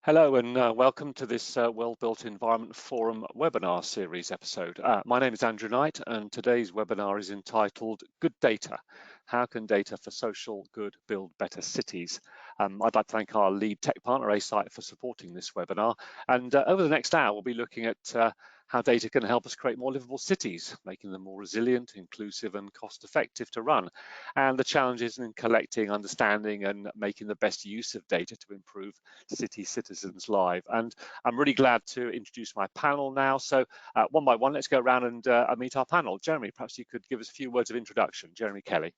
Hello and welcome to this Well-Built Environment Forum webinar series episode. My name is Andrew Knight and today's webinar is entitled Good Data. How can data for social good build better cities? I'd like to thank our lead tech partner, A-Site, for supporting this webinar. And over the next hour, we'll be looking at how data can help us create more livable cities, making them more resilient, inclusive and cost effective to run, and the challenges in collecting, understanding and making the best use of data to improve city citizens' lives. And I'm really glad to introduce my panel now. So one by one, let's go around and meet our panel. Jeremy, perhaps you could give us a few words of introduction. Jeremy Kelly.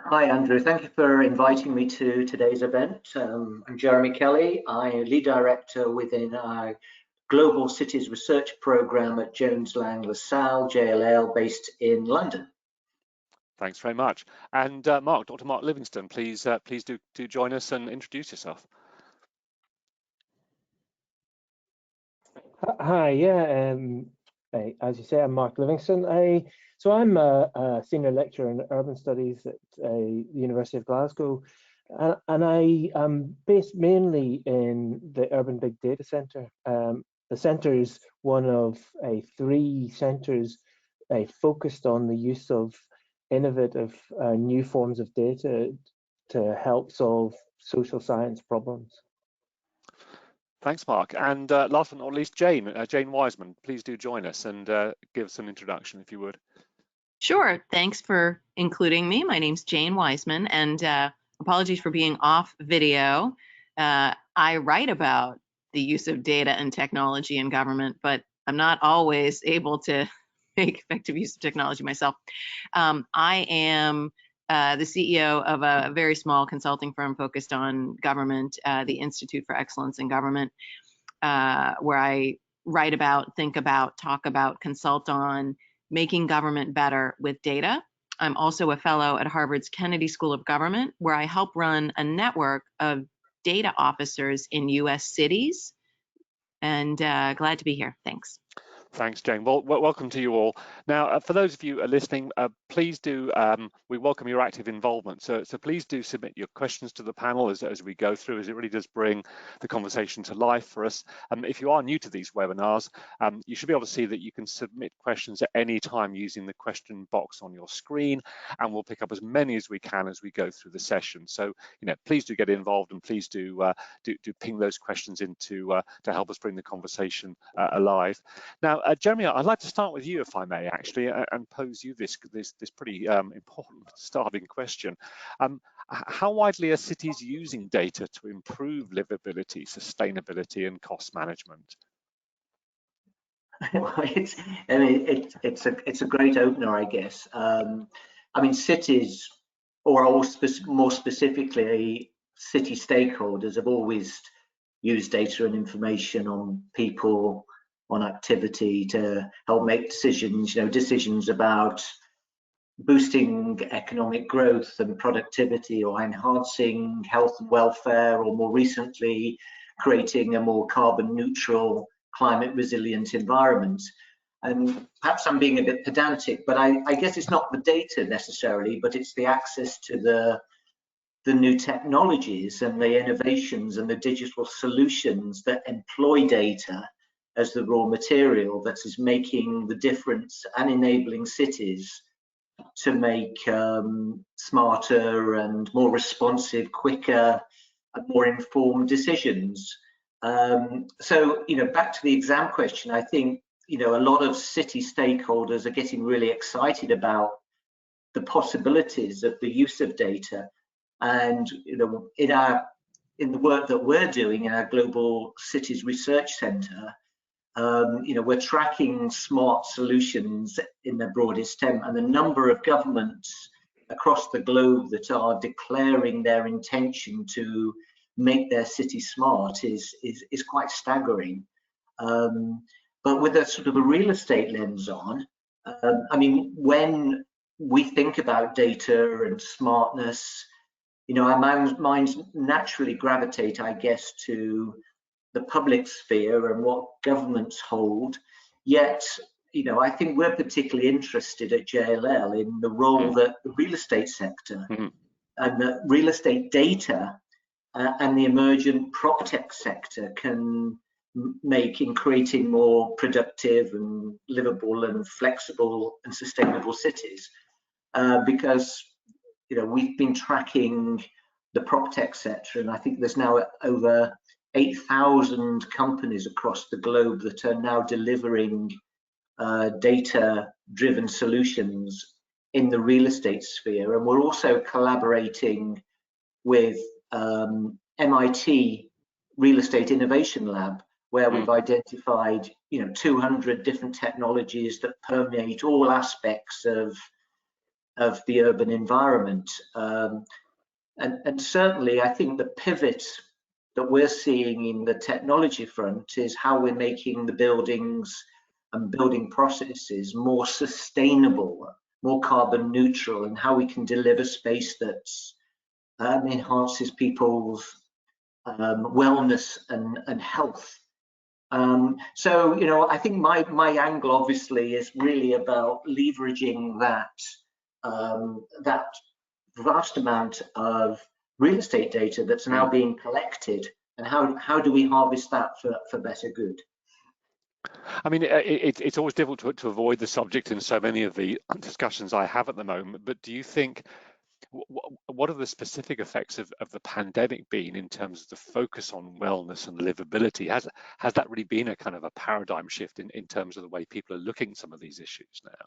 Hi, Andrew. Thank you for inviting me to today's event. I'm Jeremy Kelly. I'm lead director within our Global Cities Research Programme at Jones Lang LaSalle, JLL, based in London. Thanks very much. And Dr. Mark Livingston, please do join us and introduce yourself. Hi, as you say, I'm Mark Livingston. So I'm a senior lecturer in urban studies at the University of Glasgow, and I am based mainly in the Urban Big Data Centre. The centre is one of 3 centres focused on the use of innovative new forms of data to help solve social science problems. Thanks, Mark. And last but not least, Jane Wiseman, please do join us and give us an introduction, if you would. Sure. Thanks for including me. My name's Jane Wiseman, and apologies for being off video. I write about the use of data and technology in government, but I'm not always able to make effective use of technology myself. I am the CEO of a very small consulting firm focused on government, the Institute for Excellence in Government, where I write about, think about, talk about, consult on making government better with data. I'm also a fellow at Harvard's Kennedy School of Government, where I help run a network of data officers in US cities. And glad to be here. Thanks. Thanks, Jane. Well, welcome to you all. Now, for those of you listening, please do, we welcome your active involvement. So please do submit your questions to the panel as we go through, as it really does bring the conversation to life for us. If you are new to these webinars, you should be able to see that you can submit questions at any time using the question box on your screen, and we'll pick up as many as we can as we go through the session. So, please do get involved and please do ping those questions into to help us bring the conversation alive. Now, Jeremy, I'd like to start with you, if I may, actually, and pose you this pretty important starting question. How widely are cities using data to improve livability, sustainability, and cost management? Well, it's a great opener, I guess. I mean, cities, or more specifically, city stakeholders have always used data and information on people, on activity to help make decisions, decisions about boosting economic growth and productivity, or enhancing health and welfare, or more recently, creating a more carbon neutral, climate resilient environment. And perhaps I'm being a bit pedantic, but I guess it's not the data necessarily, but it's the access to the new technologies and the innovations and the digital solutions that employ data as the raw material that is making the difference and enabling cities to make smarter and more responsive, quicker and more informed decisions. So, back to the exam question, I think, a lot of city stakeholders are getting really excited about the possibilities of the use of data. And, in the work that we're doing in our Global Cities Research Centre, we're tracking smart solutions in the broadest term, and the number of governments across the globe that are declaring their intention to make their city smart is quite staggering. But with a sort of a real estate lens on, I mean, when we think about data and smartness, our minds naturally gravitate, I guess, to the public sphere and what governments hold. Yet, I think we're particularly interested at JLL in the role that the real estate sector and the real estate data and the emergent PropTech sector can make in creating more productive and livable and flexible and sustainable cities. Because we've been tracking the PropTech sector, and I think there's now over 8,000 companies across the globe that are now delivering data-driven solutions in the real estate sphere. And we're also collaborating with MIT Real Estate Innovation Lab, where we've identified 200 different technologies that permeate all aspects of the urban environment. And certainly, I think the pivot that we're seeing in the technology front is how we're making the buildings and building processes more sustainable, more carbon neutral, and how we can deliver space that enhances people's wellness and health. So I think my angle obviously is really about leveraging that vast amount of real estate data that's now being collected, and how do we harvest that for better good. I mean, it's always difficult to avoid the subject in so many of the discussions I have at the moment, but do you think, what are the specific effects of the pandemic been in terms of the focus on wellness and livability? Has that really been a kind of a paradigm shift in terms of the way people are looking at some of these issues now?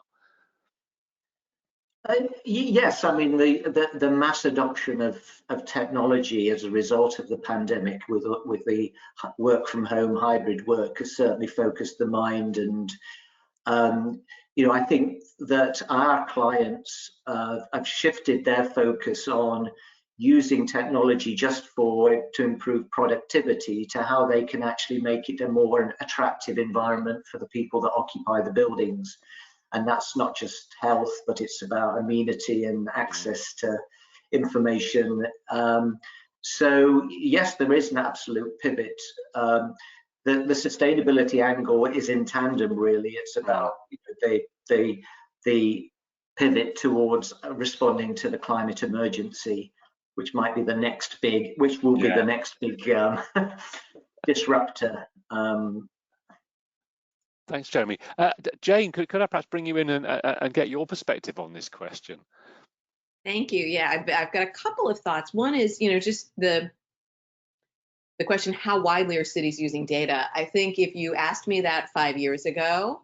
Yes, I mean the mass adoption of technology as a result of the pandemic with the work from home hybrid work has certainly focused the mind, and I think that our clients have shifted their focus on using technology just to improve productivity to how they can actually make it a more attractive environment for the people that occupy the buildings. And that's not just health, but it's about amenity and access to information. So yes, there is an absolute pivot. The sustainability angle is in tandem, really. It's about the pivot towards responding to the climate emergency, which might be the next big, which will be the next big disruptor. Thanks, Jeremy. Jane, could I perhaps bring you in and get your perspective on this question? Thank you. Yeah, I've got a couple of thoughts. One is, just the question, how widely are cities using data? I think if you asked me that 5 years ago,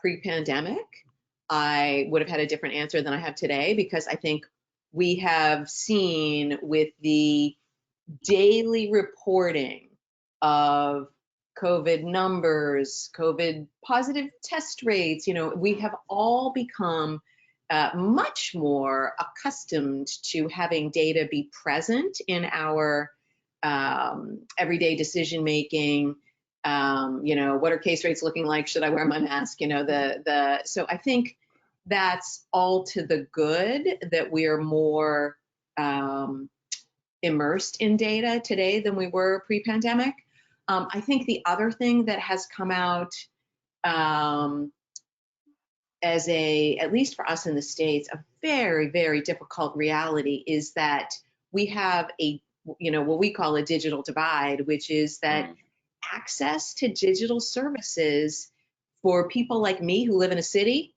pre-pandemic, I would have had a different answer than I have today, because I think we have seen with the daily reporting of COVID numbers, COVID positive test rates, we have all become much more accustomed to having data be present in our everyday decision making. What are case rates looking like? Should I wear my mask? So I think that's all to the good that we are more immersed in data today than we were pre-pandemic. I think the other thing that has come out as at least for us in the States, a very, very difficult reality is that we have what we call a digital divide, which is that access to digital services for people like me who live in a city,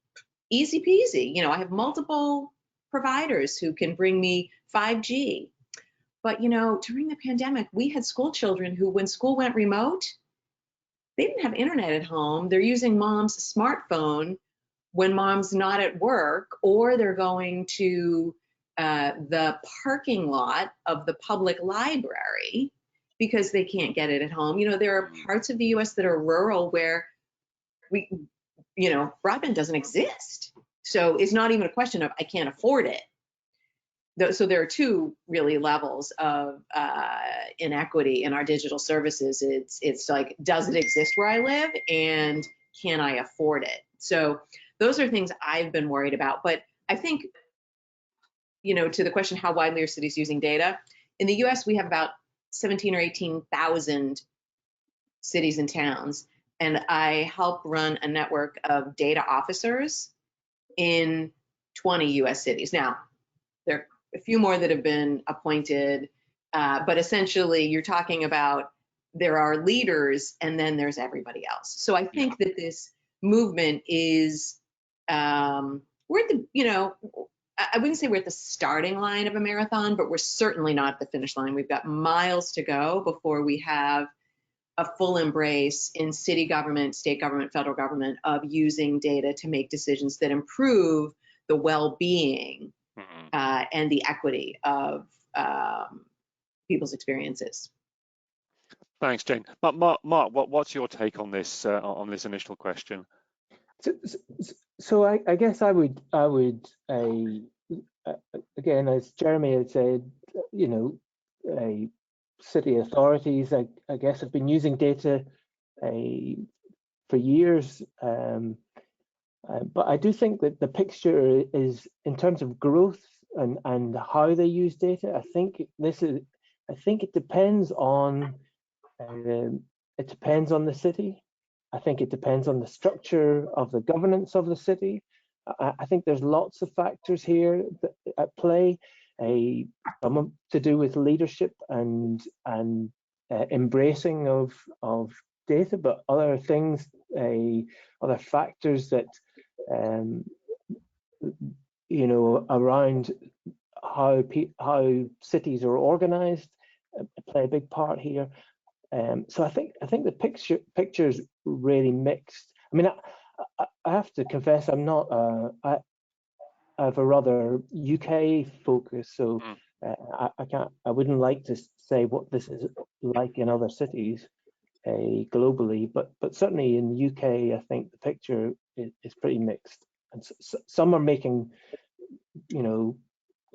easy peasy. I have multiple providers who can bring me 5G. But, during the pandemic, we had school children who, when school went remote, they didn't have internet at home. They're using mom's smartphone when mom's not at work, or they're going to the parking lot of the public library because they can't get it at home. There are parts of the US that are rural where broadband doesn't exist. So it's not even a question of I can't afford it. So there are two really levels of inequity in our digital services. It's like, does it exist where I live, and can I afford it? So those are things I've been worried about. But I think, to the question, how widely are cities using data? In the US, we have about 17 or 18,000 cities and towns, and I help run a network of data officers in 20 US cities. Now, there are a few more that have been appointed But essentially, you're talking about there are leaders and then there's everybody else. So I think that this movement is, we're at the, I wouldn't say we're at the starting line of a marathon, but we're certainly not at the finish line. We've got miles to go before we have a full embrace in city government, state government, federal government of using data to make decisions that improve the well-being and the equity of people's experiences. Thanks, Jane. But Mark, what's your take on this initial question? So I guess I would again, as Jeremy had said, city authorities, I guess, have been using data for years, but I do think that the picture is, in terms of growth and how they use data, I think it depends on the city. I think it depends on the structure of the governance of the city. I think there's lots of factors here at play, some to do with leadership and embracing of data, but other things, other factors that around how cities are organized play a big part here. So I think the picture is really mixed. I mean, I have to confess, I'm not. I have a rather UK focus, so I wouldn't like to say what this is like in other cities globally, but certainly in the UK, I think the picture is pretty mixed, and some are making,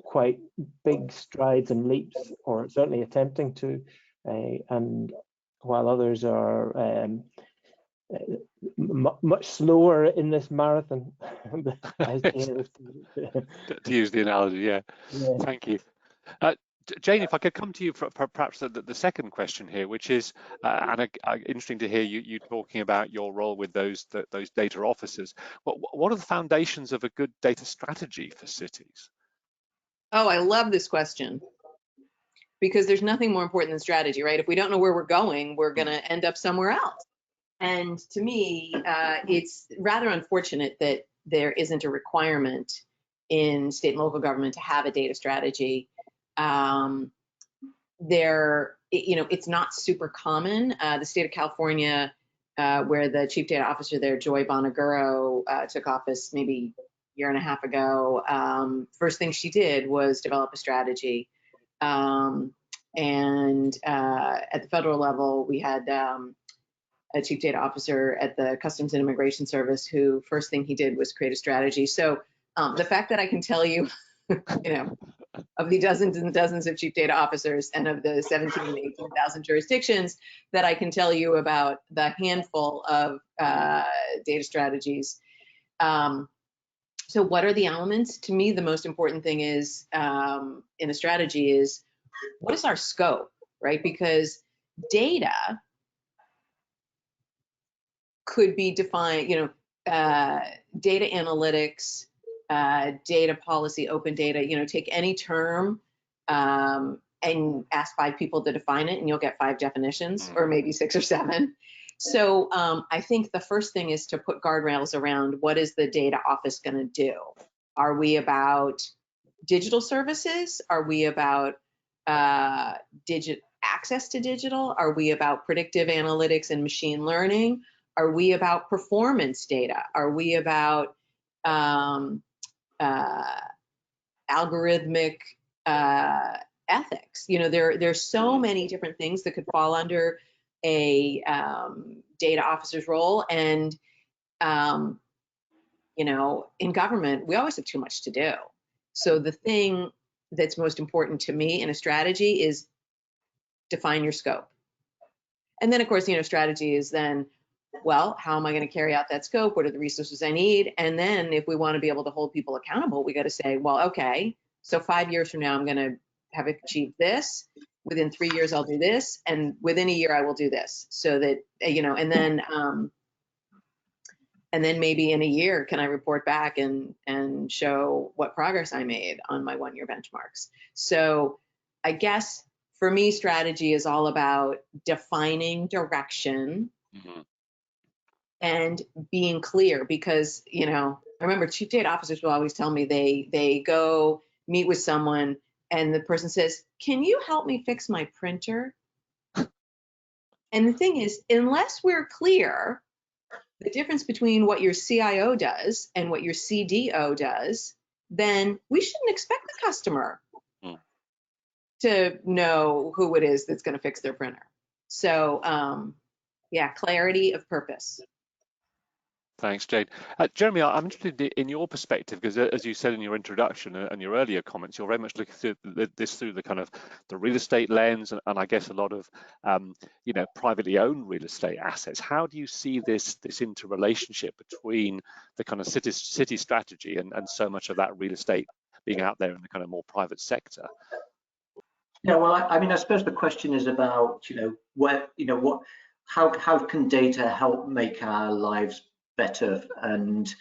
quite big strides and leaps, or certainly attempting to, and while others are much slower in this marathon. To use the analogy, yeah. Thank you. Jane, if I could come to you for perhaps the second question here, which is, and interesting to hear you talking about your role with those data officers. What are the foundations of a good data strategy for cities? Oh, I love this question, because there's nothing more important than strategy, right? If we don't know where we're going, we're going to end up somewhere else. And to me, it's rather unfortunate that there isn't a requirement in state and local government to have a data strategy. It's not super common. The state of California, where the chief data officer there, Joy Bonaguro, took office maybe a year and a half ago, first thing she did was develop a strategy. And at the federal level, we had a chief data officer at the Customs and Immigration Service who first thing he did was create a strategy. So the fact that I can tell you, of the dozens and dozens of chief data officers and of the 17,000 and 18,000 jurisdictions, that I can tell you about the handful of data strategies. So what are the elements? To me, the most important thing is in a strategy is, what is our scope, right? Because data could be defined, data analytics, data policy, open data, take any term and ask 5 people to define it and you'll get 5 definitions, or maybe 6 or 7. So I think the first thing is to put guardrails around what is the data office going to do. Are we about digital services? Are we about access to digital? Are we about predictive analytics and machine learning? Are we about performance data? Are we about algorithmic ethics? There's so many different things that could fall under a data officer's role. And in government, we always have too much to do. So the thing that's most important to me in a strategy is define your scope. And then, of course, strategy is then, well, how am I going to carry out that scope? What are the resources I need? And then if we want to be able to hold people accountable, we got to say, well, okay, so 5 years from now, I'm going to have achieved this. Within 3 years, I'll do this. And within a year, I will do this. So that, and then maybe in a year, can I report back and show what progress I made on my 1-year benchmarks? So I guess for me, strategy is all about defining direction and being clear, because, you know, I remember chief data officers will always tell me they go meet with someone and the person says, "Can you help me fix my printer?" And the thing is, unless we're clear the difference between what your CIO does and what your CDO does, then we shouldn't expect the customer to know who it is that's going to fix their printer. So yeah, clarity of purpose. Thanks, Jane. Jeremy, I'm interested in your perspective, because as you said in your introduction and your earlier comments, you're very much looking through this through the kind of the real estate lens, and I guess a lot of you know, privately owned real estate assets. How do you see this interrelationship between the kind of city strategy and so much of that real estate being out there in the kind of more private sector? Yeah, well, I mean, I suppose the question is about, how can data help make our lives better, and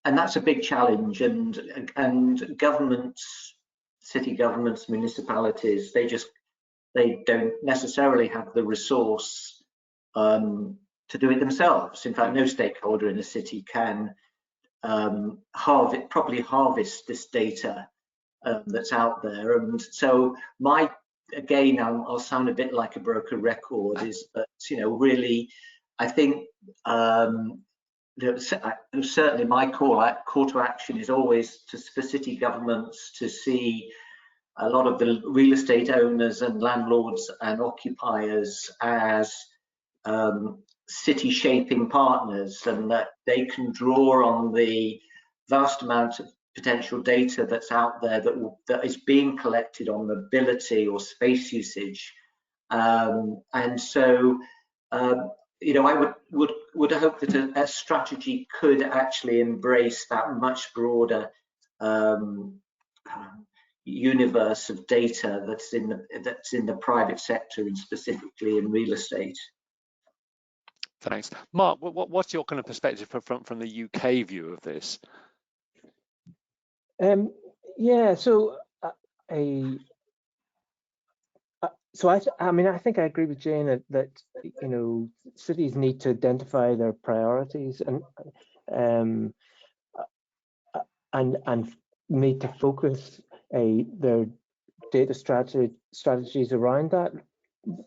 that's a big challenge. And governments, city governments, municipalities, they don't necessarily have the resource to do it themselves. In fact, no stakeholder in a city can properly harvest this data that's out there. And so again, I'll sound a bit like a broken record, is that, really, I think certainly my call to action is always for city governments to see a lot of the real estate owners and landlords and occupiers as city shaping partners, and that they can draw on the vast amount of potential data that's out there that is being collected on mobility or space usage. And so I would hope that a strategy could actually embrace that much broader universe of data that's in the private sector, and specifically in real estate. Thanks, Mark. What's your kind of perspective from the UK view of this? Yeah, so I mean, I think I agree with Jane that cities need to identify their priorities and need to focus their data strategies around that.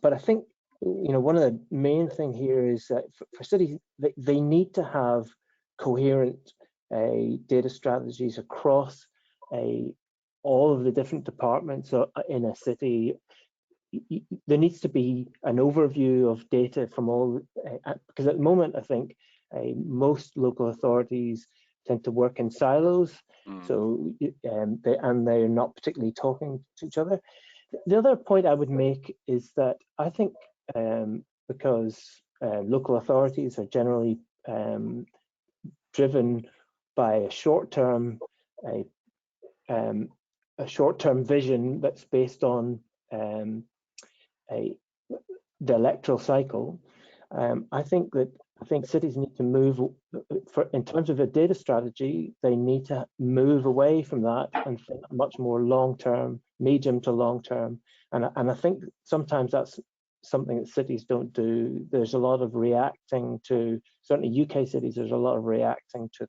But I think one of the main thing here is that for cities, they need to have coherent data strategies across all of the different departments in a city. There needs to be an overview of data from all, because at the moment I think most local authorities tend to work in silos, so they're not particularly talking to each other. The other point I would make is that I think because local authorities are generally driven by a short-term vision that's based on the electoral cycle. I think cities need to move, in terms of a data strategy, they need to move away from that and think much more long-term, medium to long-term. And I think sometimes that's something that cities don't do. There's a lot of reacting to, certainly UK cities, there's a lot of reacting to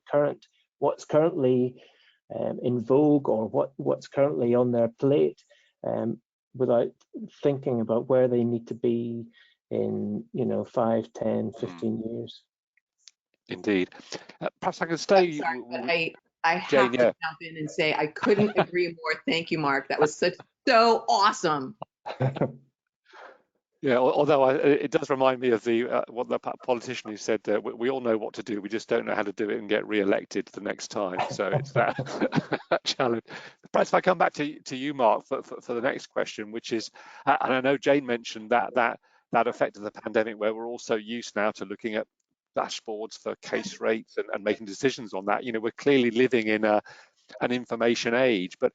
what's currently in vogue, or what's currently on their plate, without thinking about where they need to be in 5, 10, 15 years. Indeed. Perhaps I can stay. Sorry, but I have Jane, to jump in and say I couldn't agree more. Thank you, Mark. That was so awesome. Yeah, although it does remind me of what the politician who said, we all know what to do, we just don't know how to do it and get re-elected the next time. So it's that challenge. Perhaps if I come back to you, Mark, for the next question, which is, and I know Jane mentioned that effect of the pandemic, where we're also used now to looking at dashboards for case rates and making decisions on that. We're clearly living in an information age, but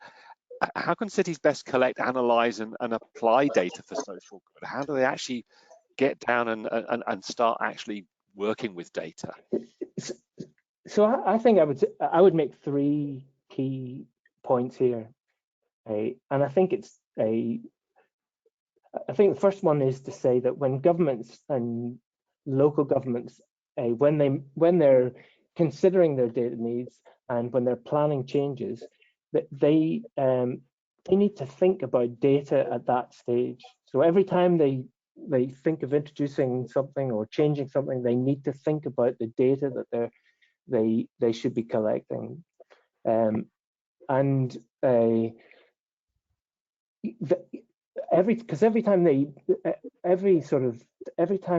how can cities best collect, analyze, and apply data for social good? How do they actually get down and start actually working with data? So I think I would make 3 key points here, and I think it's I think the first one is to say that when governments and local governments, when they're considering their data needs and when they're planning changes, that they need to think about data at that stage. So every time they think of introducing something or changing something, they need to think about the data that they should be collecting. Every time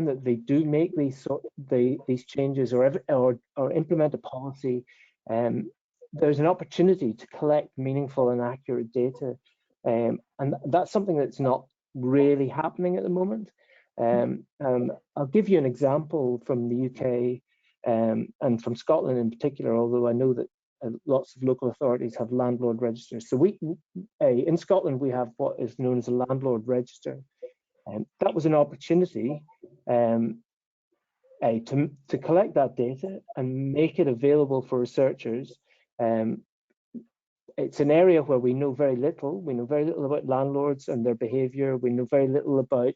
that they do make these changes or implement a policy, there's an opportunity to collect meaningful and accurate data, and that's something that's not really happening at the moment. I'll give you an example from the UK and from Scotland in particular, although I know that lots of local authorities have landlord registers. So in Scotland, we have what is known as a landlord register. And that was an opportunity to collect that data and make it available for researchers. It's an area where we know very little. We know very little about landlords and their behavior. We know very little about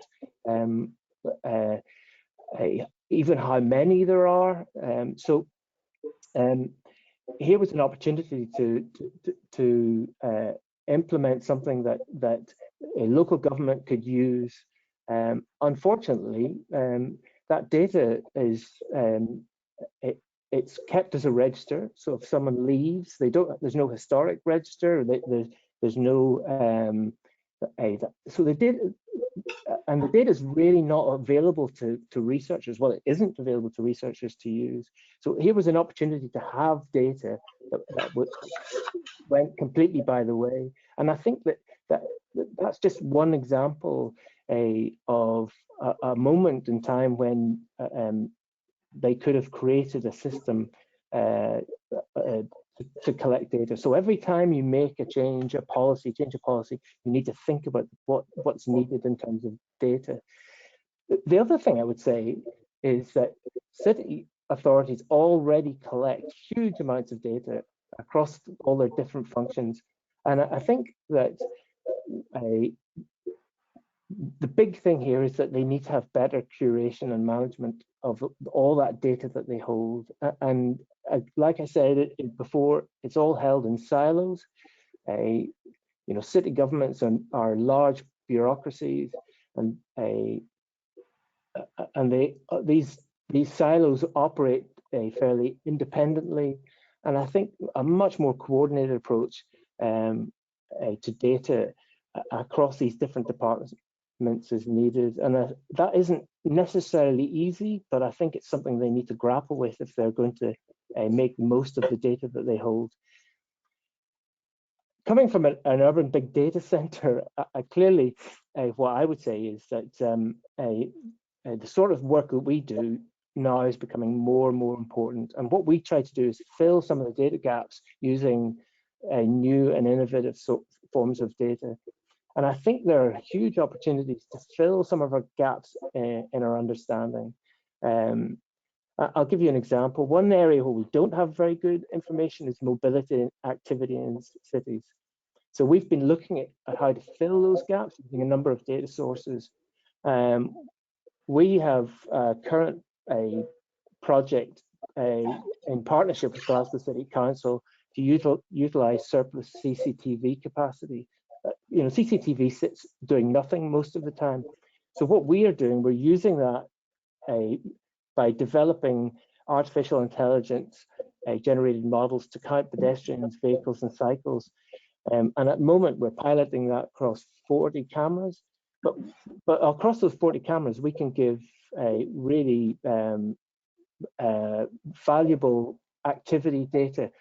even how many there are. Here was an opportunity to implement something that a local government could use. Unfortunately, that data is it's kept as a register. So if someone leaves, there's no historic register. There's no so the data. And the data is really not available to researchers. Well, it isn't available to researchers to use. So here was an opportunity to have data that went completely by the way. And I think that's just one example of a moment in time when they could have created a system to collect data. So every time you make a change a policy, you need to think about what's needed in terms of data. The other thing I would say is that city authorities already collect huge amounts of data across all their different functions. And I think that the big thing here is that they need to have better curation and management of all that data that they hold. And like I said before, it's all held in silos. City governments are large bureaucracies, and these silos operate fairly independently. And I think a much more coordinated approach to data across these different departments is needed, and that isn't necessarily easy, but I think it's something they need to grapple with if they're going to make most of the data that they hold. Coming from an urban big data center, clearly what I would say is that the sort of work that we do now is becoming more and more important, and what we try to do is fill some of the data gaps using new and innovative forms of data. And I think there are huge opportunities to fill some of our gaps in our understanding. I'll give you an example. One area where we don't have very good information is mobility and activity in cities. So we've been looking at how to fill those gaps using a number of data sources. We have a current project in partnership with Glasgow City Council to utilize surplus CCTV capacity. CCTV sits doing nothing most of the time. So what we are doing, we're using that by developing artificial intelligence generated models to count pedestrians, vehicles, and cycles. And at the moment, we're piloting that across 40 cameras. But across those 40 cameras, we can give a really valuable activity data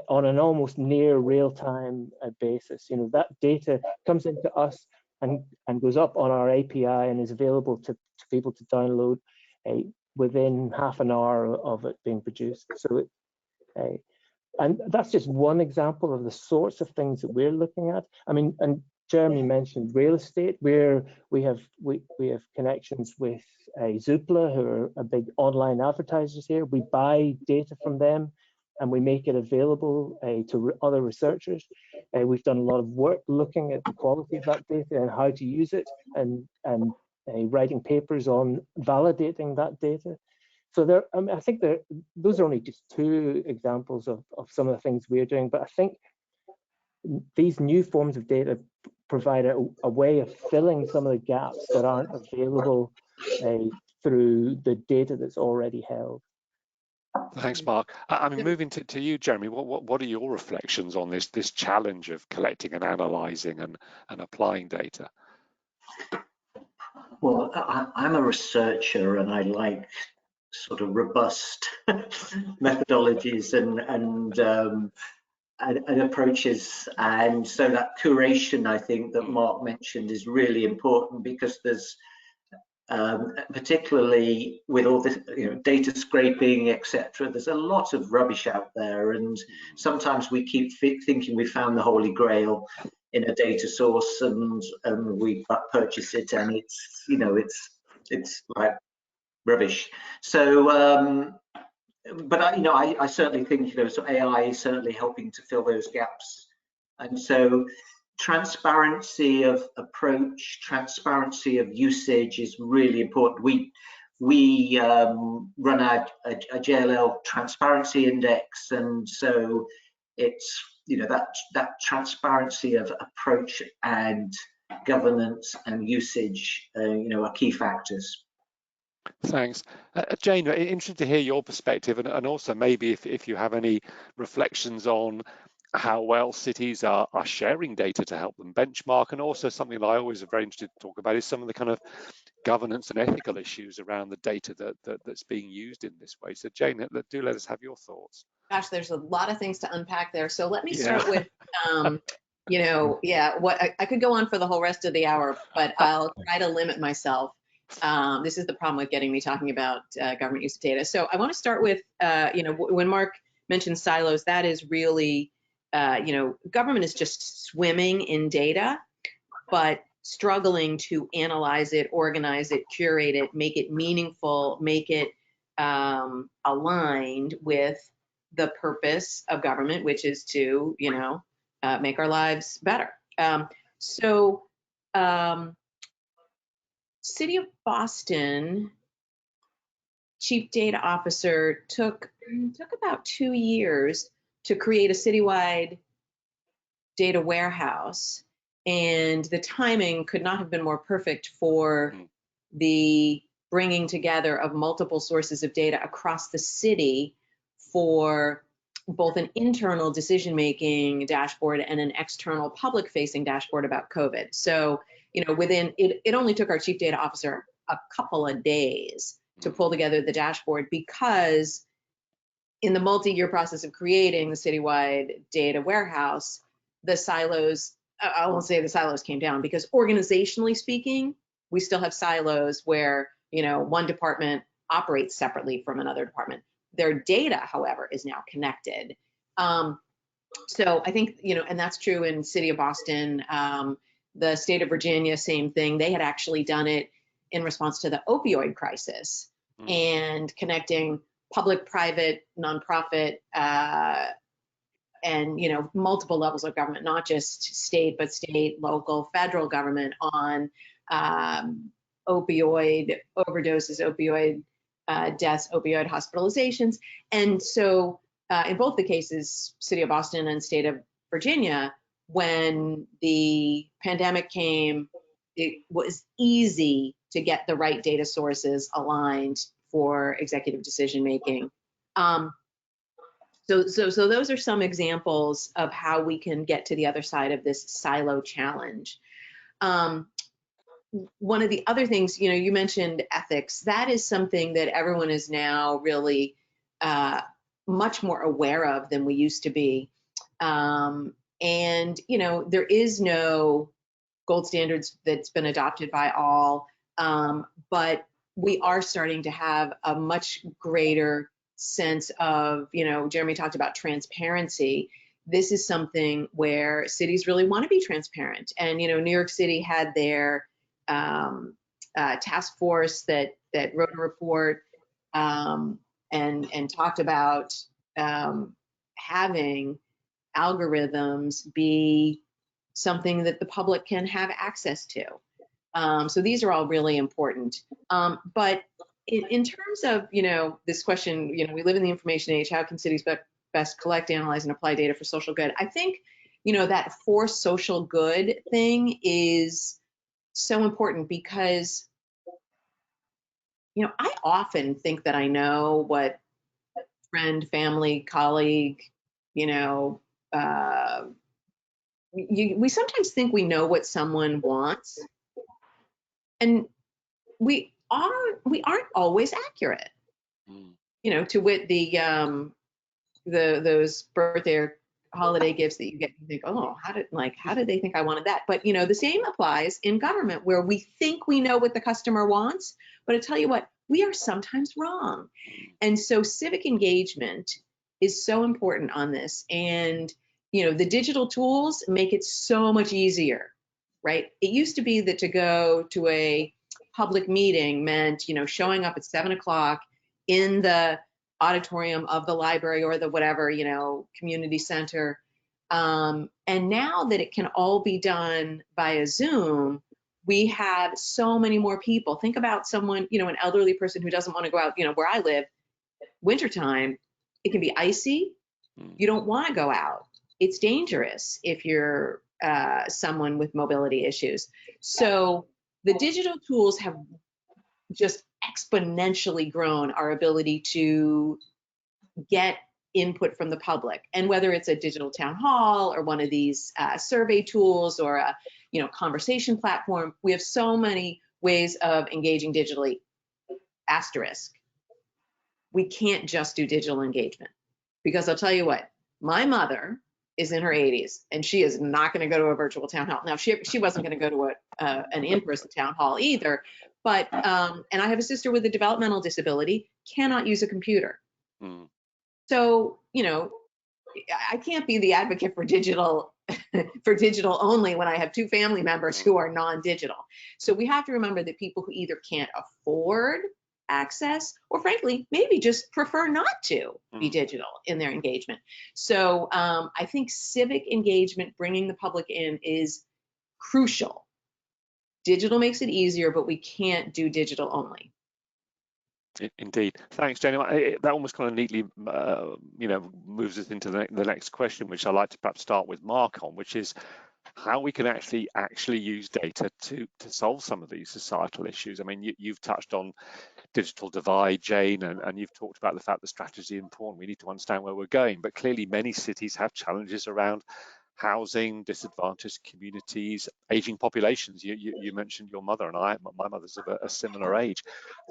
on an almost near real-time basis. That data comes into us and goes up on our API and is available to people to download within half an hour of it being produced. So and that's just one example of the sorts of things that we're looking at. I mean, and Jeremy mentioned real estate, where we have connections with Zoopla, who are a big online advertisers here. We buy data from them and we make it available to other researchers. We've done a lot of work looking at the quality of that data and how to use it, and writing papers on validating that data. So I think those are only just two examples of some of the things we're doing, but I think these new forms of data provide a way of filling some of the gaps that aren't available through the data that's already held. Thanks, Mark. I mean, moving to you, Jeremy, what are your reflections on this challenge of collecting and analysing and applying data? Well, I'm a researcher and I like sort of robust methodologies and approaches, and so that curation, I think, that Mark mentioned is really important, because there's particularly with all this, data scraping, etc. There's a lot of rubbish out there, and sometimes we keep thinking we found the holy grail in a data source, and we purchase it, and it's like rubbish. So, but I certainly think so AI is certainly helping to fill those gaps, and so transparency of approach, transparency of usage is really important. We run a JLL transparency index, and so it's that transparency of approach and governance and usage are key factors. Thanks. Jane, interested to hear your perspective, and also maybe if you have any reflections on how well cities are sharing data to help them benchmark, and also something that I always am very interested to talk about is some of the kind of governance and ethical issues around the data that's being used in this way. So Jane, do let us have your thoughts. Gosh, there's a lot of things to unpack there. So let me start with, what I could go on for the whole rest of the hour, but I'll try to limit myself. This is the problem with getting me talking about government use of data. So I want to start with, when Mark mentioned silos, that is really, government is just swimming in data, but struggling to analyze it, organize it, curate it, make it meaningful, make it aligned with the purpose of government, which is to, make our lives better. City of Boston chief data officer took about 2 years to create a citywide data warehouse, and the timing could not have been more perfect for the bringing together of multiple sources of data across the city for both an internal decision-making dashboard and an external public-facing dashboard about COVID. So, within it only took our chief data officer a couple of days to pull together the dashboard, because in the multi-year process of creating the citywide data warehouse, the silos, I won't say the silos came down, because organizationally speaking, we still have silos where, one department operates separately from another department. Their data, however, is now connected. So I think, and that's true in City of Boston, the state of Virginia, same thing. They had actually done it in response to the opioid crisis and connecting public, private, nonprofit, and multiple levels of government, not just state, but state, local, federal government on opioid overdoses, opioid deaths, opioid hospitalizations. And so in both the cases, City of Boston and state of Virginia, when the pandemic came, it was easy to get the right data sources aligned for executive decision making. So those are some examples of how we can get to the other side of this silo challenge. One of the other things, you mentioned ethics. That is something that everyone is now really much more aware of than we used to be. And, there is no gold standards that's been adopted by all, but we are starting to have a much greater sense of, Jeremy talked about transparency. This is something where cities really want to be transparent. And, New York City had their task force that wrote a report and talked about having algorithms be something that the public can have access to. So these are all really important. But in terms of, this question, we live in the information age, how can cities best collect, analyze, and apply data for social good? I think, that for social good thing is so important because, I often think that I know what friend, family, colleague, we sometimes think we know what someone wants, and we aren't always accurate. To wit, those birthday or holiday gifts that you get, you think, oh, how did they think I wanted that? But the same applies in government, where we think we know what the customer wants, but I tell you what, we are sometimes wrong. And so civic engagement is so important on this. And the digital tools make it so much easier, right? It used to be that to go to a public meeting meant, showing up at 7 o'clock in the auditorium of the library or the whatever, community center. And now that it can all be done via Zoom, we have so many more people. Think about someone, an elderly person who doesn't want to go out, where I live, wintertime, it can be icy. You don't want to go out. It's dangerous if you're someone with mobility issues. So the digital tools have just exponentially grown our ability to get input from the public. And whether it's a digital town hall or one of these survey tools or a conversation platform, we have so many ways of engaging digitally. Asterisk. We can't just do digital engagement, because I'll tell you what, my mother is in her 80s and she is not going to go to a virtual town hall. Now, she wasn't going to go to an in-person town hall either, but, and I have a sister with a developmental disability, cannot use a computer. So, I can't be the advocate for digital only when I have two family members who are non-digital. So we have to remember that people who either can't afford access or frankly, maybe just prefer not to be digital in their engagement. So I think civic engagement, bringing the public in, is crucial. Digital makes it easier, but we can't do digital only. Indeed. Thanks, Jenny. That almost kind of neatly, moves us into the next question, which I'd like to perhaps start with Mark on, which is how we can actually use data to solve some of these societal issues. I mean, you've touched on digital divide, Jane, and you've talked about the fact that strategy is important. We need to understand where we're going, but clearly many cities have challenges around housing, disadvantaged communities, aging populations. You mentioned your mother, and my mother's of a similar age.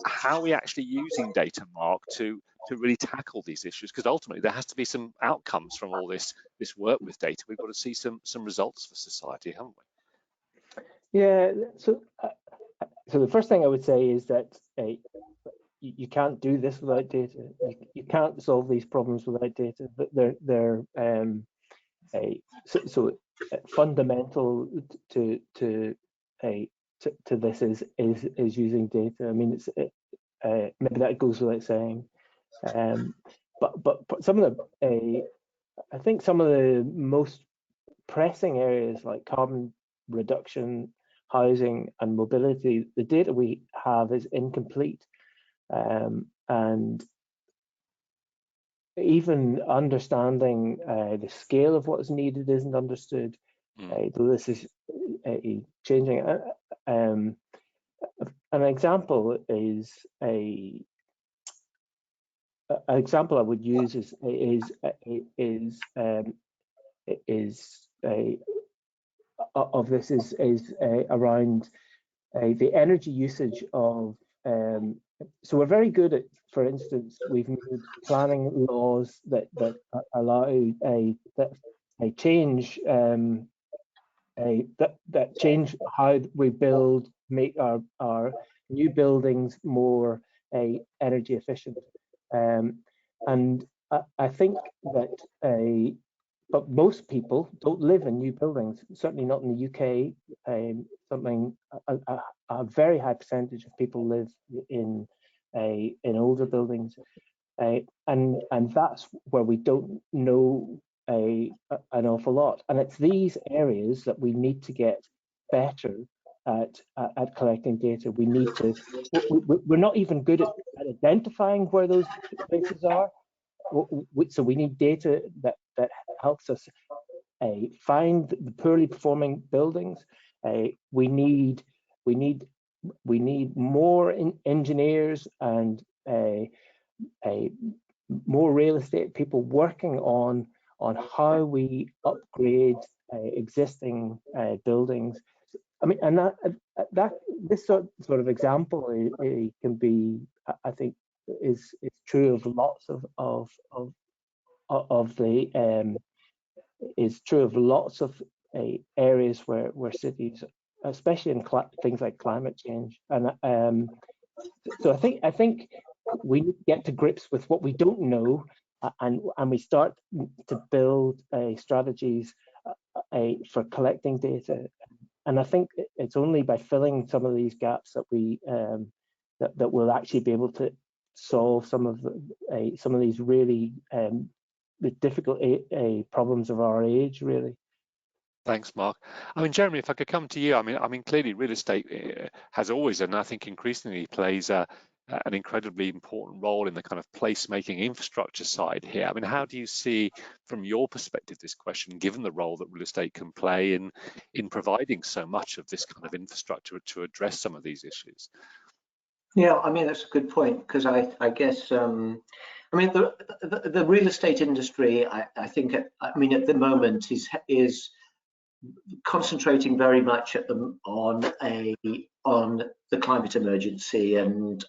How are we actually using data, Mark, to really tackle these issues? Because ultimately there has to be some outcomes from all this work with data. We've got to see some results for society, haven't we? Yeah. So the first thing I would say is that you can't do this without data. You can't solve these problems without data. But they're fundamental to this is using data. I mean, it's maybe that goes without saying, but some of the I think some of the most pressing areas like carbon reduction, housing, and mobility, the data we have is incomplete, and even understanding the scale of what is needed isn't understood. Though this is changing. An example is an example I would use of this is around the energy usage of. So we're very good at, for instance, we've made planning laws that allow that change how we build, make our new buildings more energy efficient, and I think that but most people don't live in new buildings, certainly not in the UK. A very high percentage of people live in older buildings, and that's where we don't know an awful lot. And it's these areas that we need to get better at collecting data. We need to, we're not even good at identifying where those places are. So we need data that helps us find the poorly performing buildings. We need more engineers and more real estate people working on how we upgrade existing buildings. I mean, and that this sort of example can be, I think, is true of lots is true of lots of areas where cities, especially in things like climate change. And so I think we need to get to grips with what we don't know, and we start to build strategies for collecting data. And I think it's only by filling some of these gaps that we that we'll actually be able to solve some of these really the difficult problems of our age, really. Thanks, Mark. I mean, Jeremy, if I could come to you, I mean, clearly real estate has always, and I think increasingly plays an incredibly important role in the kind of placemaking infrastructure side here. I mean, how do you see, from your perspective, this question, given the role that real estate can play in providing so much of this kind of infrastructure to address some of these issues? Yeah, I mean, that's a good point, because I guess, I mean, the real estate industry, I think, I mean, at the moment is concentrating very much on the climate emergency, and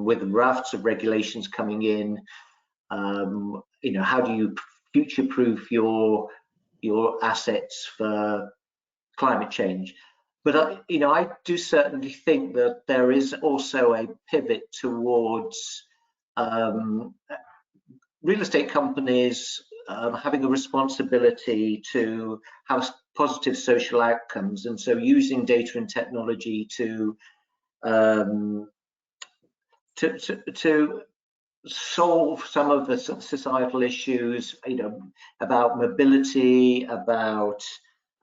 with rafts of regulations coming in, you know, how do you future-proof your assets for climate change? But you know, I do certainly think that there is also a pivot towards real estate companies having a responsibility to have positive social outcomes, and so using data and technology to solve some of the societal issues, you know, about mobility, about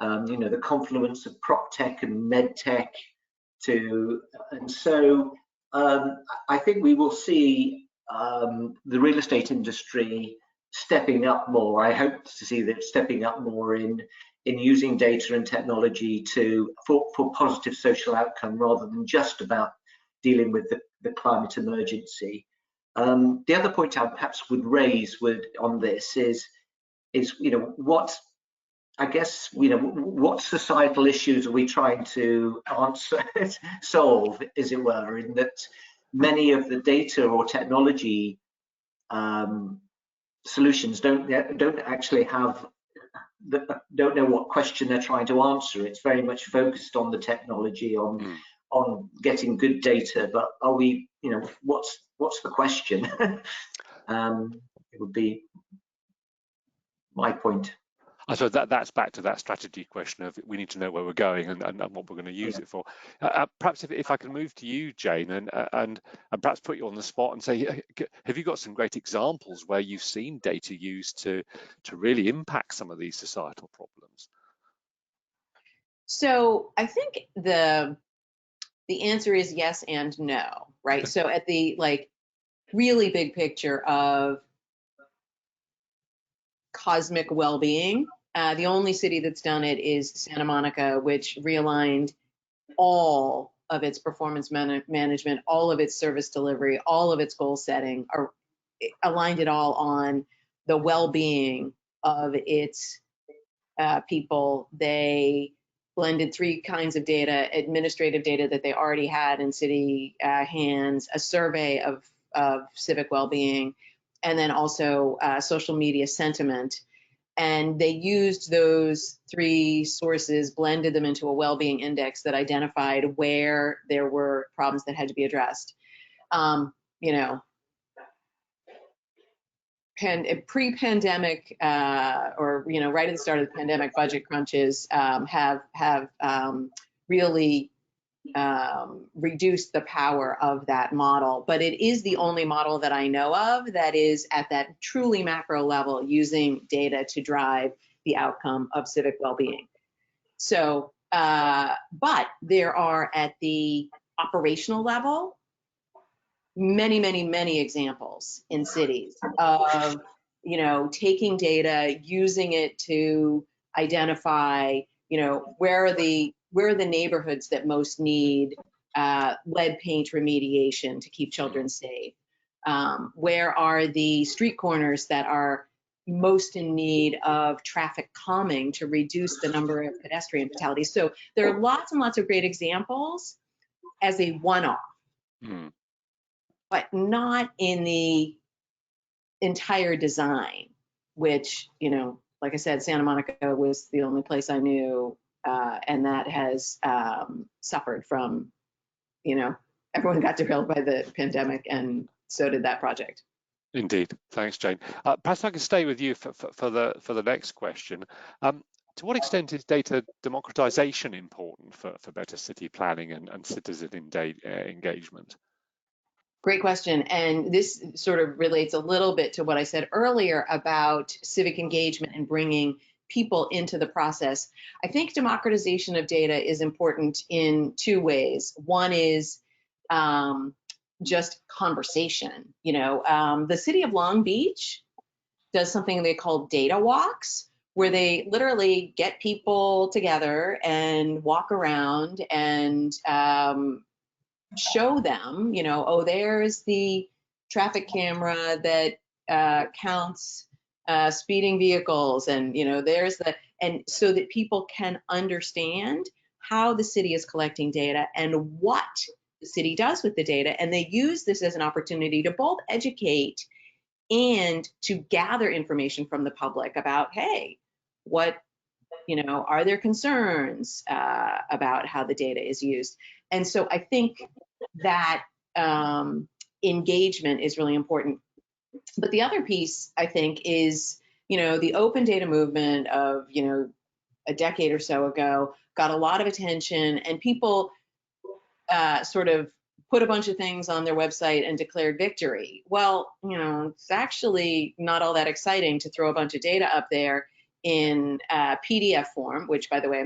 you know, the confluence of prop tech and med tech, and so I think we will see the real estate industry stepping up more. I hope to see that stepping up more in using data and technology for positive social outcome, rather than just about dealing with the climate emergency. The other point I perhaps would raise on this is you know, what societal issues are we trying to solve, as it were, in that many of the data or technology solutions don't actually have don't know what question they're trying to answer. It's very much focused on the technology, on getting good data, but are we, you know, what's the question? It would be my point. So that's back to that strategy question of we need to know where we're going and what we're going to use it for. Perhaps if I can move to you, Jane, and perhaps put you on the spot and say, have you got some great examples where you've seen data used to really impact some of these societal problems? So I think the answer is yes and no, right? So at the really big picture of cosmic well-being, the only city that's done it is Santa Monica, which realigned all of its performance management, all of its service delivery, all of its goal setting, or aligned it all on the well-being of its people. They blended three kinds of data: administrative data that they already had in city hands, a survey of civic well-being, and then also social media sentiment. And they used those three sources, blended them into a well-being index that identified where there were problems that had to be addressed. You know, pre-pandemic, or you know, right at the start of the pandemic, budget crunches have really reduce the power of that model. But it is the only model that I know of that is at that truly macro level using data to drive the outcome of civic well-being. So, but there are at the operational level, many, many, many examples in cities of, you know, taking data, using it to identify, you know, where are the neighborhoods that most need lead paint remediation to keep children safe? Where are the street corners that are most in need of traffic calming to reduce the number of pedestrian fatalities? So there are lots and lots of great examples as a one-off, but not in the entire design, which, you know, like I said, Santa Monica was the only place I knew, and that has suffered from, you know, everyone got derailed by the pandemic, and so did that project. Indeed. Thanks, Jane. Perhaps I can stay with you for the next question. To what extent is data democratization important for better city planning and citizen engagement? Great question. And this sort of relates a little bit to what I said earlier about civic engagement and bringing people into the process. I think democratization of data is important in two ways. One is just conversation. You know, the city of Long Beach does something they call data walks, where they literally get people together and walk around and show them, you know, oh, there's the traffic camera that counts speeding vehicles, and, you know, there's the, and so that people can understand how the city is collecting data and what the city does with the data. And they use this as an opportunity to both educate and to gather information from the public about, hey, what, you know, are there concerns about how the data is used? And so I think that engagement is really important. But the other piece, I think, is, you know, the open data movement of, you know, a decade or so ago got a lot of attention, and people sort of put a bunch of things on their website and declared victory. Well, you know, it's actually not all that exciting to throw a bunch of data up there in PDF form, which, by the way,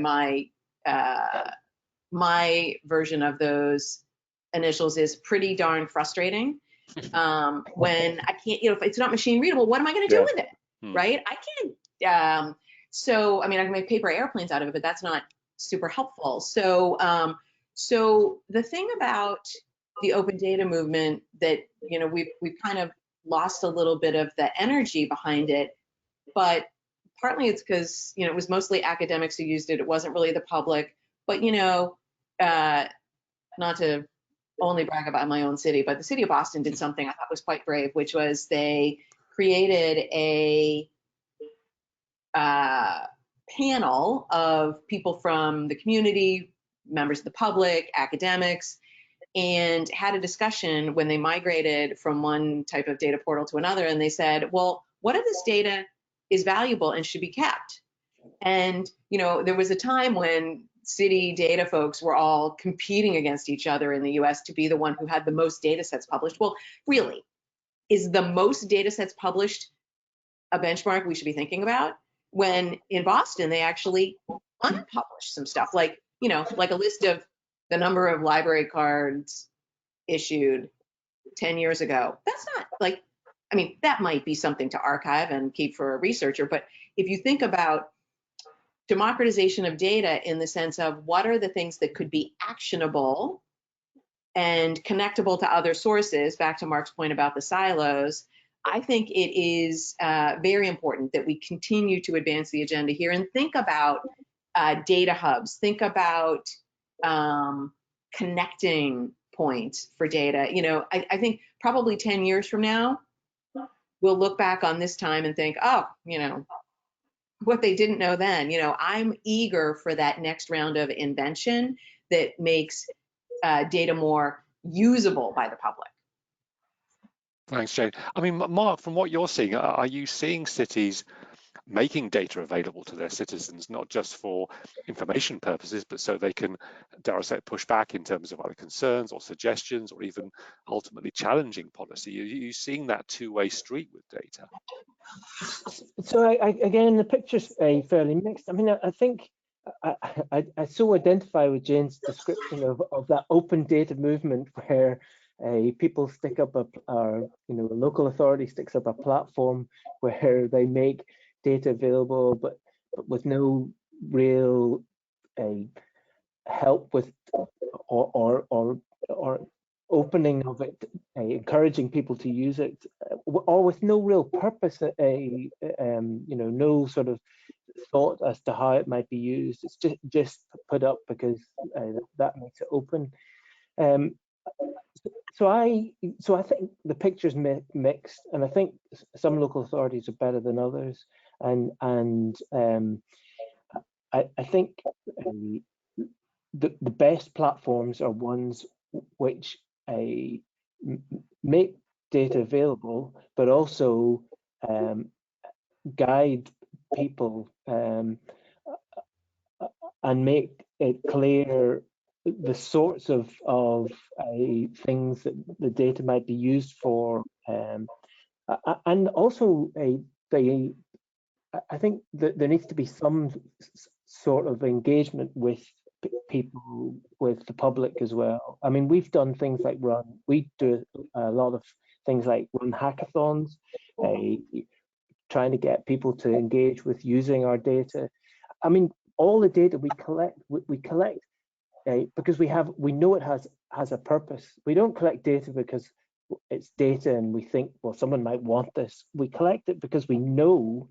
my version of those initials is pretty darn frustrating. When I can't, you know, if it's not machine readable, what am I going to do with it? Right? I can't. So, I mean, I can make paper airplanes out of it, but that's not super helpful. So, so the thing about the open data movement that, you know, we've kind of lost a little bit of the energy behind it, but partly it's because, you know, it was mostly academics who used it. It wasn't really the public. But, you know, not to only brag about my own city, but the city of Boston did something I thought was quite brave, which was they created a panel of people from the community, members of the public, academics, and had a discussion when they migrated from one type of data portal to another. And they said, well, what if this data is valuable and should be kept? And, you know, there was a time when city data folks were all competing against each other in the US to be the one who had the most data sets published. Well, really, is the most data sets published a benchmark we should be thinking about? When in Boston, they actually unpublished some stuff, like, you know, like a list of the number of library cards issued 10 years ago. That's not like, I mean, that might be something to archive and keep for a researcher, but if you think about democratization of data in the sense of what are the things that could be actionable and connectable to other sources, back to Mark's point about the silos, I think it is very important that we continue to advance the agenda here and think about data hubs, think about connecting points for data. You know, I think probably 10 years from now, we'll look back on this time and think, oh, you know, what they didn't know then. You know, I'm eager for that next round of invention that makes data more usable by the public. Thanks, Jane. I mean, Mark, from what you're seeing, are you seeing cities making data available to their citizens, not just for information purposes, but so they can, dare I say, push back in terms of either concerns or suggestions, or even ultimately challenging policy. You're seeing that two-way street with data. So again, the picture's fairly mixed. I mean, I think I so identify with Jane's description of that open data movement where people stick up a local authority sticks up a platform where they make data available, but with no real help with or opening of it, encouraging people to use it, or with no real purpose, no sort of thought as to how it might be used. It's just put up because that makes it open. So I think the picture's mixed, and I think some local authorities are better than others, and I think the best platforms are ones which make data available, but also guide people and make it clear the sorts of things that the data might be used for, and also I think that there needs to be some sort of engagement with people, with the public as well. I mean, we've done things like we do a lot of things like run hackathons, trying to get people to engage with using our data. I mean, all the data we collect because we know it has a purpose. We don't collect data because it's data and we think, well, someone might want this. We collect it because we know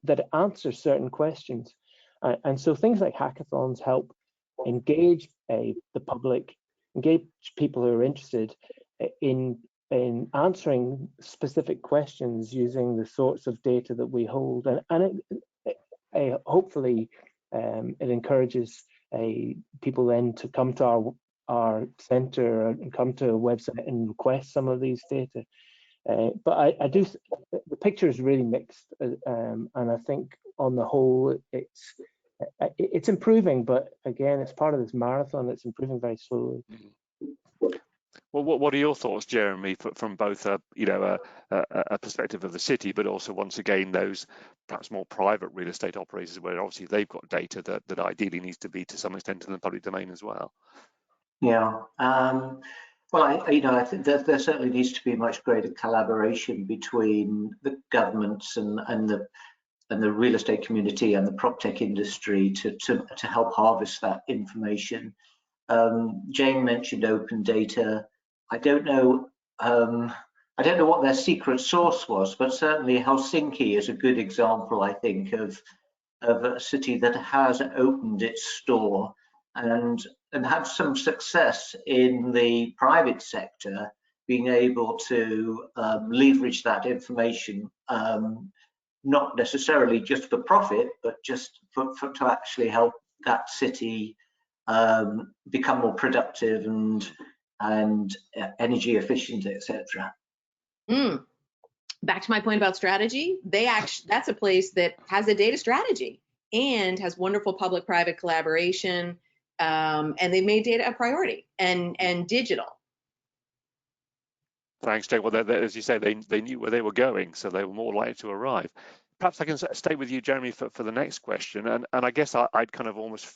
that it answers certain questions. And so things like hackathons help engage the public, engage people who are interested in answering specific questions using the sorts of data that we hold. And it hopefully it encourages people then to come to our center and come to a website and request some of these data. But I do, the picture is really mixed, and I think on the whole it's improving, but again, it's part of this marathon. It's improving very slowly. Well, what are your thoughts, Jeremy, from both a perspective of the city, but also once again those perhaps more private real estate operators, where obviously they've got data that ideally needs to be to some extent in the public domain as well? Yeah. Well, I think there certainly needs to be much greater collaboration between the governments and the real estate community and the prop tech industry to help harvest that information. Jane mentioned open data. I don't know what their secret source was, but certainly Helsinki is a good example, I think, of a city that has opened its store and had some success in the private sector, being able to leverage that information, not necessarily just for profit, but just to actually help that city become more productive and energy efficient, etc. Back to my point about strategy, that's a place that has a data strategy and has wonderful public-private collaboration, and they made data a priority and digital. Thanks, Jane. Well, as you say, they knew where they were going, so they were more likely to arrive. Perhaps I can stay with you, Jeremy, for the next question, and I guess I'd kind of almost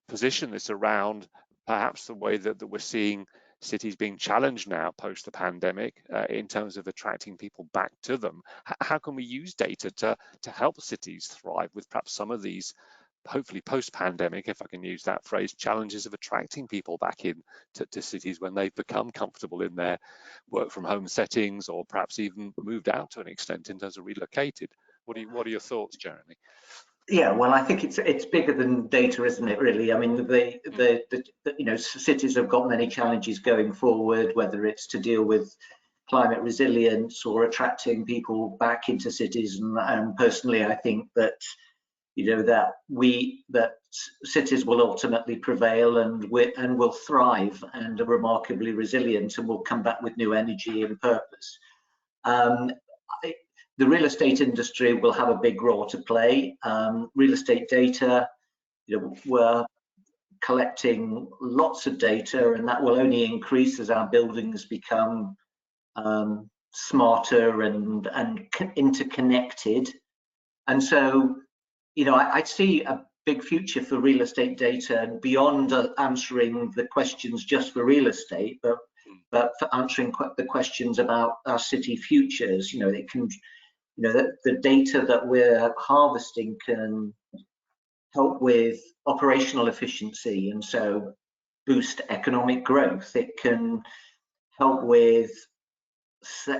position this around perhaps the way that we're seeing cities being challenged now post the pandemic in terms of attracting people back to them. How can we use data to help cities thrive with perhaps some of these, hopefully post-pandemic, if I can use that phrase, challenges of attracting people back in to cities when they've become comfortable in their work from home settings, or perhaps even moved out to an extent in terms of relocated? What are your thoughts, Jeremy? Yeah, well, I think it's bigger than data, isn't it? Really, I mean, the cities have got many challenges going forward, whether it's to deal with climate resilience or attracting people back into cities. And personally, I think that that cities will ultimately prevail and will thrive and are remarkably resilient and will come back with new energy and purpose. the real estate industry will have a big role to play. Real estate data, we're collecting lots of data, and that will only increase as our buildings become smarter and interconnected. And so, I see a big future for real estate data, and beyond answering the questions just for real estate, but for answering the questions about our city futures. It can, the data that we're harvesting can help with operational efficiency, and so boost economic growth. It can help with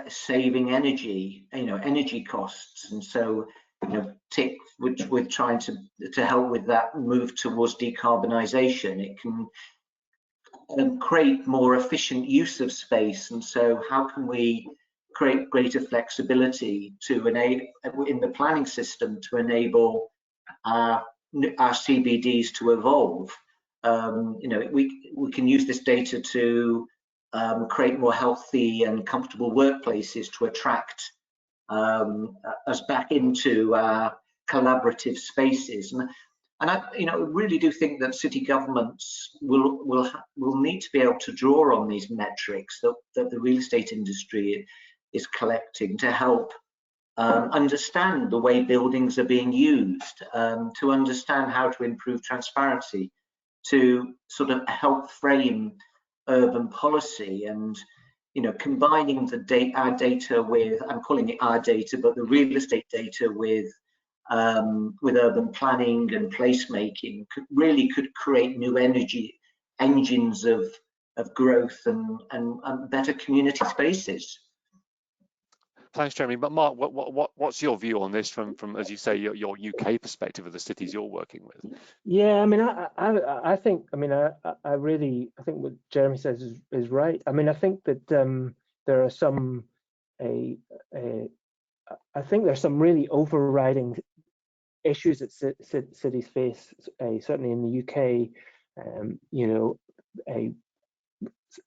saving energy, energy costs, and so which we're trying to help with that move towards decarbonisation. It can create more efficient use of space, and so how can we create greater flexibility to enable in the planning system to enable our CBDs to evolve. We can use this data to create more healthy and comfortable workplaces to attract us back into our collaborative spaces. And I really do think that city governments will need to be able to draw on these metrics that the real estate industry is collecting to help understand the way buildings are being used, to understand how to improve transparency, to sort of help frame urban policy, and combining our data with, I'm calling it our data, but the real estate data with urban planning and placemaking could create new energy engines of growth and better community spaces. Thanks, Jeremy. But Mark, what's your view on this from as you say, your UK perspective of the cities you're working with? Yeah, I mean, I think what Jeremy says is right. I mean, I think that there are some really overriding issues that cities face, certainly in the UK.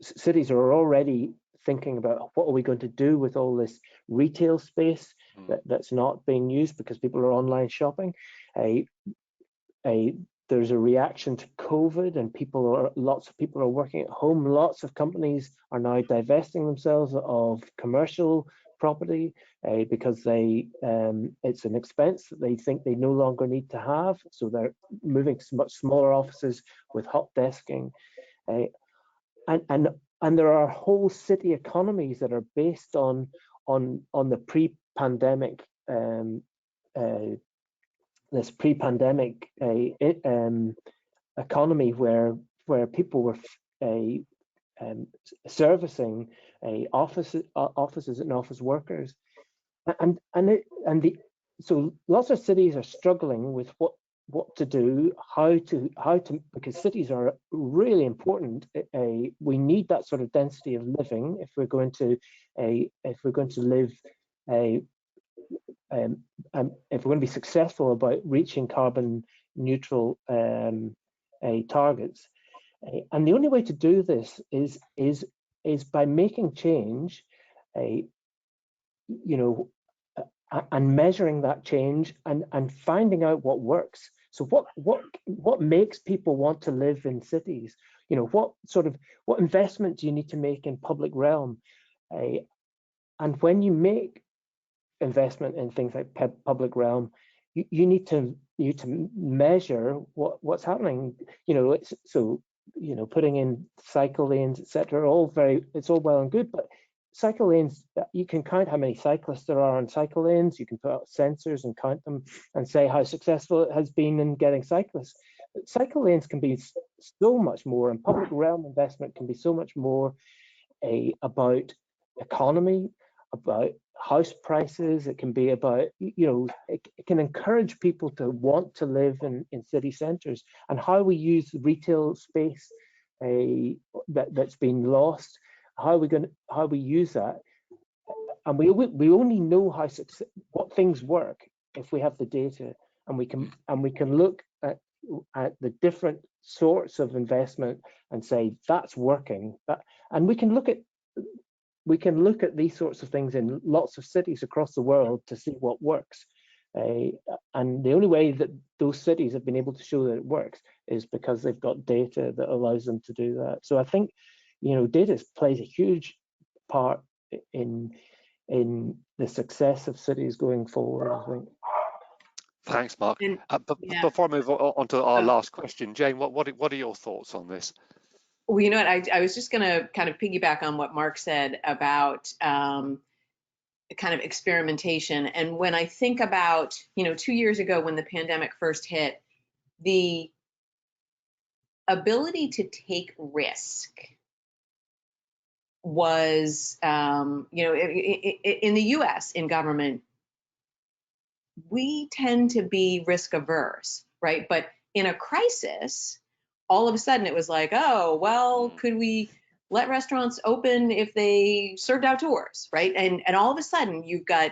Cities are already thinking about what are we going to do with all this retail space that's not being used because people are online shopping. There's a reaction to COVID, and lots of people are working at home. Lots of companies are now divesting themselves of commercial property because it's an expense that they think they no longer need to have. So they're moving to much smaller offices with hot desking, and there are whole city economies that are based on the pre-pandemic this pre-pandemic economy where people were servicing offices and office workers, so lots of cities are struggling with what to do, how to because cities are really important. We need that sort of density of living if we're going to live if we're going to be successful about reaching carbon neutral targets. And the only way to do this is by making change, and measuring that change and finding out what works. So what makes people want to live in cities? What investment do you need to make in public realm? And when you make investment in things like public realm, you need to measure what's happening. Putting in cycle lanes, etc. It's all well and good, but cycle lanes, you can count how many cyclists there are on cycle lanes. You can put out sensors and count them and say how successful it has been in getting cyclists. But cycle lanes can be so much more, and public realm investment can be so much more about economy, about house prices. It can be about, it can encourage people to want to live in city centres, and how we use retail space that's been lost, how we use that. And we only know what things work if we have the data, and we can look at the different sorts of investment and say that's working. And we can look at we can look at these sorts of things in lots of cities across the world to see what works. And the only way that those cities have been able to show that it works is because they've got data that allows them to do that. So I think, you know, data plays a huge part in the success of cities going forward, I think. Thanks, Mark. And, Before I move on to our last question, Jane, what are your thoughts on this? Well, you know what, I was just going to kind of piggyback on what Mark said about kind of experimentation. And when I think about, you know, 2 years ago when the pandemic first hit, the ability to take risk was, you know, in the US, in government, we tend to be risk averse, right? But in a crisis, all of a sudden it was like, oh, well, could we let restaurants open if they served outdoors, right? And all of a sudden you've got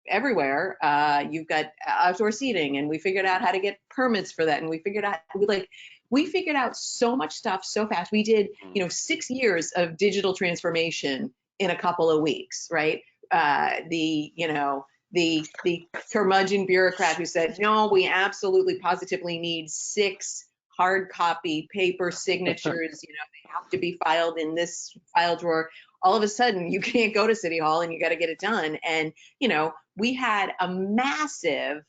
everywhere, you've got outdoor seating, and we figured out how to get permits for that. And we figured out so much stuff so fast. We did, you know, 6 years of digital transformation in a couple of weeks, right? The curmudgeon bureaucrat who said, no, we absolutely positively need 6 hard copy paper signatures, you know, they have to be filed in this file drawer. All of a sudden you can't go to City Hall and you got to get it done. And, you know, we had a massive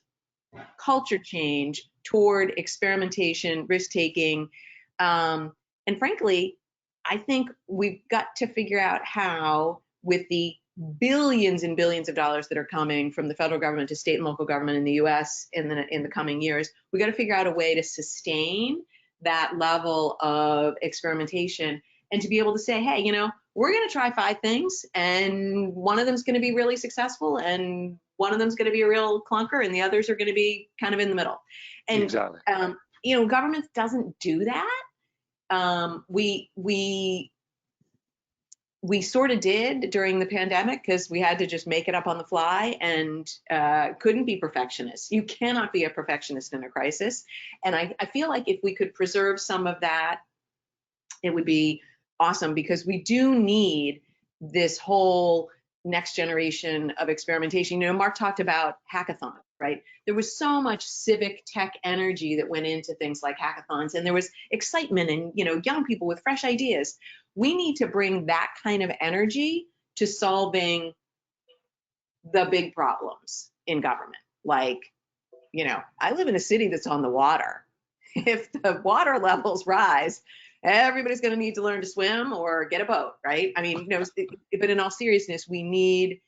culture change toward experimentation, risk taking. And frankly, I think we've got to figure out how, with the billions and billions of dollars that are coming from the federal government to state and local government in the US in the coming years, we got to figure out a way to sustain that level of experimentation and to be able to say, hey, you know, we're going to try 5 things and one of them is going to be really successful and one of them is going to be a real clunker and the others are going to be kind of in the middle. And, exactly. You know, government doesn't do that. We sort of did during the pandemic because we had to just make it up on the fly and couldn't be perfectionists. You cannot be a perfectionist in a crisis. And I feel like if we could preserve some of that, it would be awesome, because we do need this whole next generation of experimentation. You know, Mark talked about hackathon, right? There was so much civic tech energy that went into things like hackathons, and there was excitement and, you know, young people with fresh ideas. We need to bring that kind of energy to solving the big problems in government. Like, you know, I live in a city that's on the water. If the water levels rise, everybody's going to need to learn to swim or get a boat, right? I mean, you know, but in all seriousness, we need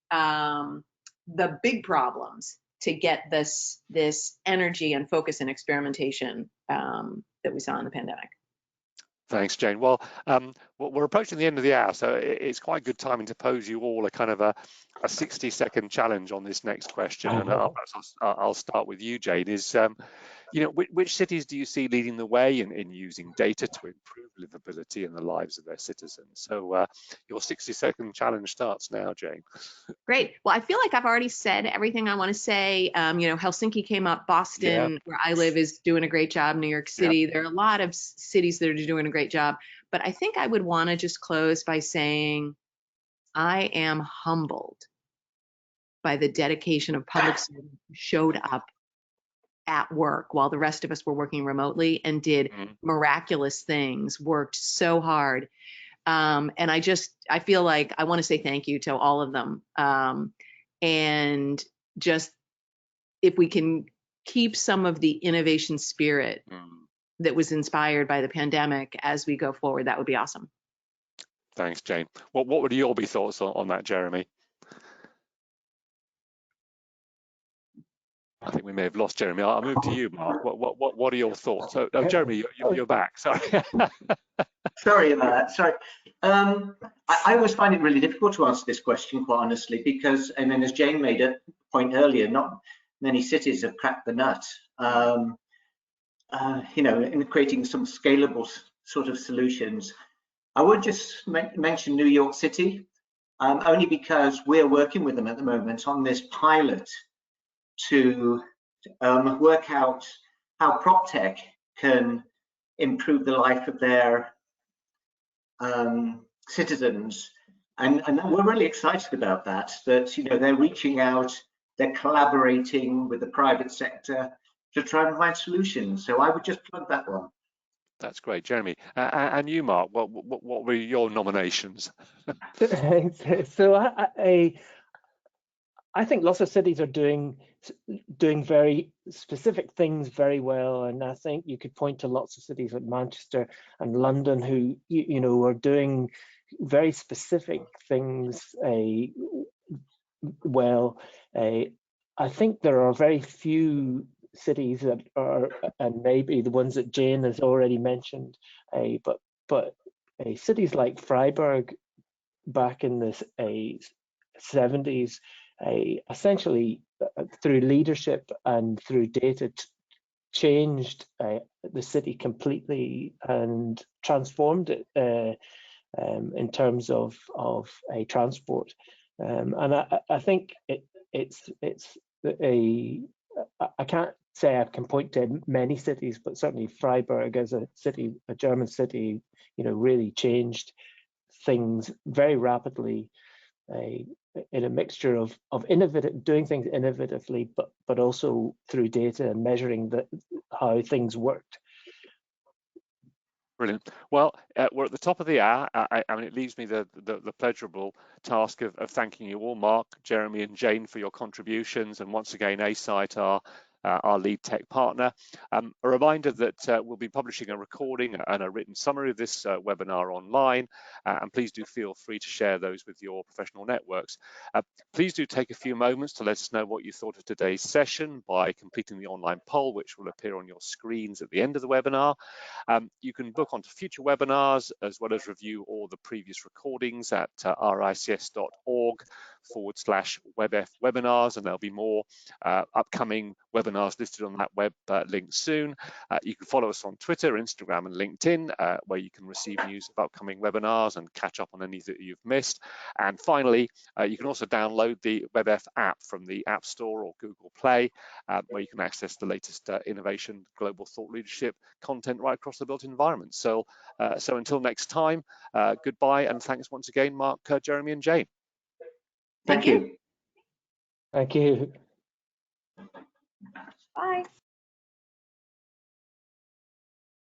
the big problems to get this energy and focus and experimentation that we saw in the pandemic. Thanks, Jane. Well, we're approaching the end of the hour, so it's quite good timing to pose you all a kind of a 60-second challenge on this next question. And I'll start with you, Jane. Is you know, which cities do you see leading the way in using data to improve livability and the lives of their citizens? So your 60-second challenge starts now, Jane. Great. Well, I feel like I've already said everything I want to say. You know, Helsinki came up, Boston, where I live, is doing a great job. New York City, there are a lot of cities that are doing a great job. But I think I would want to just close by saying I am humbled by the dedication of public servants who showed up at work while the rest of us were working remotely and did miraculous things, worked so hard. And I feel like I want to say thank you to all of them. And just, if we can keep some of the innovation spirit that was inspired by the pandemic as we go forward, that would be awesome. Thanks, Jane. What would your be thoughts on that, Jeremy? I think we may have lost Jeremy. I'll move to you, Mark. What are your thoughts? Oh, Jeremy, you're back. Sorry. Sorry about that. Sorry. I always find it really difficult to answer this question, quite honestly, because, I mean, as Jane made a point earlier, not many cities have cracked the nut, you know, in creating some scalable sort of solutions. I would just mention New York City, only because we're working with them at the moment on this pilot to work out how prop tech can improve the life of their citizens And we're really excited about that, you know, they're reaching out, they're collaborating with the private sector to try and find solutions. So I would just plug that one. That's great, Jeremy. And you, Mark, what were your nominations? So I think lots of cities are doing very specific things very well, and I think you could point to lots of cities like Manchester and London who you know are doing very specific things well. I think there are very few cities that are, and maybe the ones that Jane has already mentioned, but cities like Freiburg back in the 70s, essentially through leadership and through data changed the city completely and transformed it in terms of transport. And I think it's I can't say I can point to many cities, but certainly Freiburg as a city, a German city, you know, really changed things very rapidly in a mixture of doing things innovatively, but also through data and measuring how things worked. Brilliant. Well, we're at the top of the hour. I mean, it leaves me the pleasurable task of thanking you all, Mark, Jeremy, and Jane, for your contributions, and once again, ASITE, our lead tech partner. A reminder that we'll be publishing a recording and a written summary of this webinar online, and please do feel free to share those with your professional networks. Please do take a few moments to let us know what you thought of today's session by completing the online poll, which will appear on your screens at the end of the webinar. You can book onto future webinars, as well as review all the previous recordings at rics.org/WebF webinars, and there'll be more upcoming webinars listed on that web link soon. You can follow us on Twitter, Instagram, and LinkedIn, where you can receive news of upcoming webinars and catch up on any that you've missed. And finally, you can also download the WebF app from the App Store or Google Play, where you can access the latest innovation, global thought leadership content right across the built environment. So until next time, goodbye, and thanks once again, Mark, Jeremy, and Jane. Thank you. Thank you. Bye.